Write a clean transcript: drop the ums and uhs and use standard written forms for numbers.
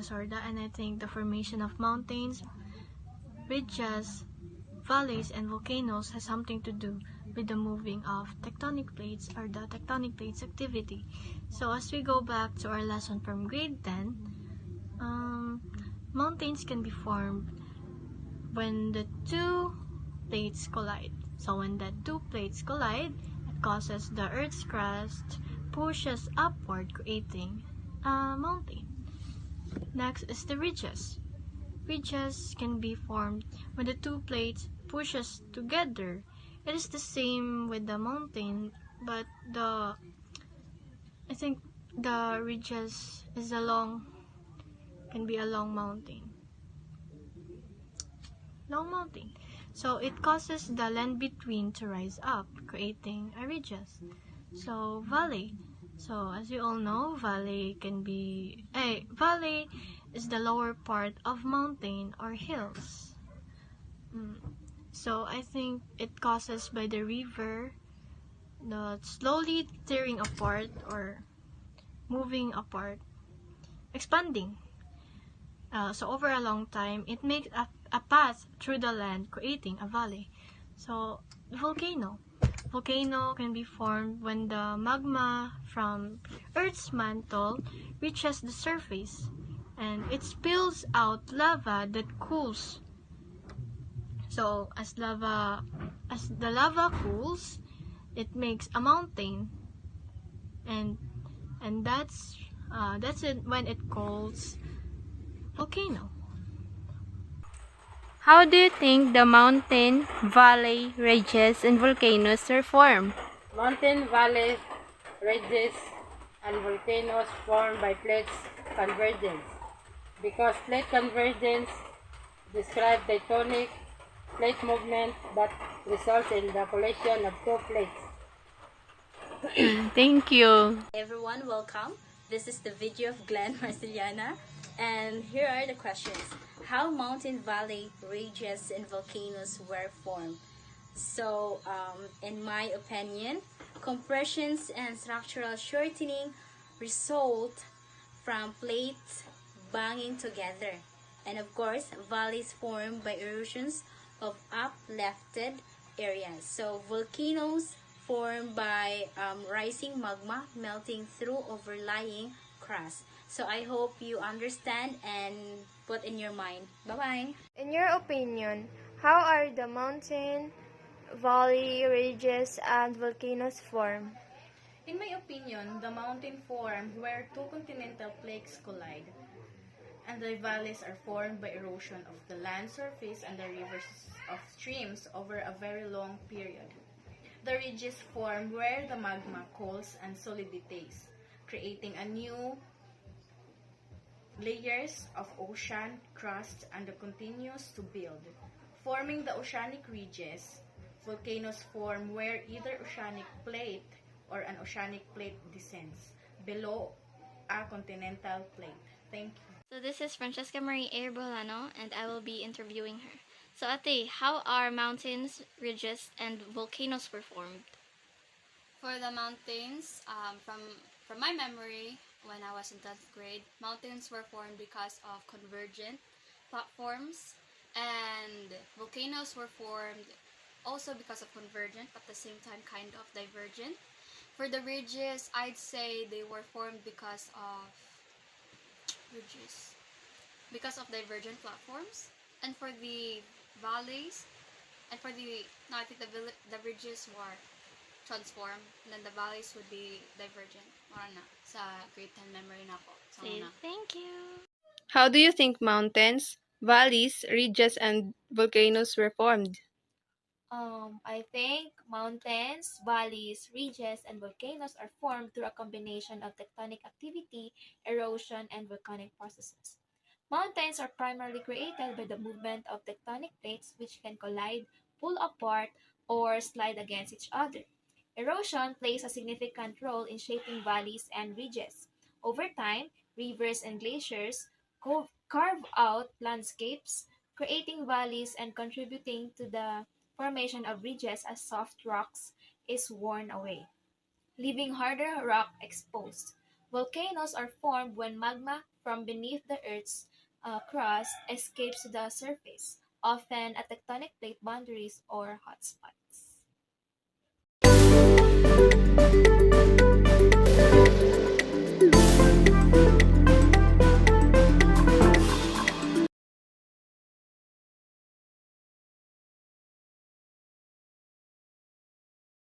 Sorda, and I think the formation of mountains, ridges, valleys, and volcanoes has something to do with the moving of tectonic plates or the tectonic plates activity. So as we go back to our lesson from grade 10, mountains can be formed when the two plates collide. So when the two plates collide, it causes the Earth's crust pushes upward, creating a mountain. Next is the ridges. Ridges can be formed when the two plates pushes together. It is the same with the mountain, but I think the ridges is can be a long mountain. So it causes the land between to rise up, creating a ridges. So valley. So as you all know, valley is the lower part of mountain or hills. So I think it causes by the river not slowly tearing apart or moving apart, expanding. So over a long time, it makes a path through the land, creating a valley. So volcano. Volcano can be formed when the magma from Earth's mantle reaches the surface, and it spills out lava that cools. So as the lava cools, it makes a mountain, and that's it when it calls volcano. How do you think the mountain, valley, ridges, and volcanoes are formed? Mountain, valley, ridges, and volcanoes formed by plates convergence. Because plate convergence describes tectonic plate movement that results in the collision of two plates. Thank you. Hey everyone, welcome. This is the video of Glenn Marceliana, and here are the questions. How mountain, valley, ridges, and volcanoes were formed? So, in my opinion, compressions and structural shortening result from plates banging together. And of course, valleys formed by erosions of uplifted areas. So, volcanoes formed by rising magma melting through overlying crust. So I hope you understand and put in your mind. Bye-bye. In your opinion, how are the mountain, valley, ridges, and volcanoes formed? In my opinion, the mountain formed where two continental plates collide, and the valleys are formed by erosion of the land surface and the rivers of streams over a very long period. The ridges form where the magma cools and solidifies, creating a new layers of ocean crust and continues to build. Forming the oceanic ridges, volcanoes form where either oceanic plate or an oceanic plate descends below a continental plate. Thank you. So this is Francesca Marie Bolano, and I will be interviewing her. So Ate, how are mountains, ridges, and volcanoes formed? For the mountains, from my memory, when I was in 10th grade, mountains were formed because of convergent platforms, and volcanoes were formed also because of convergent, but at the same time kind of divergent. For the ridges, I'd say they were formed because of divergent platforms. And for the valleys, I think the ridges were transformed, and then the valleys would be divergent. Mara na, sa grade 10 memory na po. So, Thank you. How do you think mountains, valleys, ridges, and volcanoes were formed? I think mountains, valleys, ridges, and volcanoes are formed through a combination of tectonic activity, erosion, and volcanic processes. Mountains are primarily created by the movement of tectonic plates which can collide, pull apart, or slide against each other. Erosion plays a significant role in shaping valleys and ridges. Over time, rivers and glaciers carve out landscapes, creating valleys and contributing to the formation of ridges as soft rocks is worn away, leaving harder rock exposed. Volcanoes are formed when magma from beneath the Earth's crust escapes to the surface, often at tectonic plate boundaries or hotspots.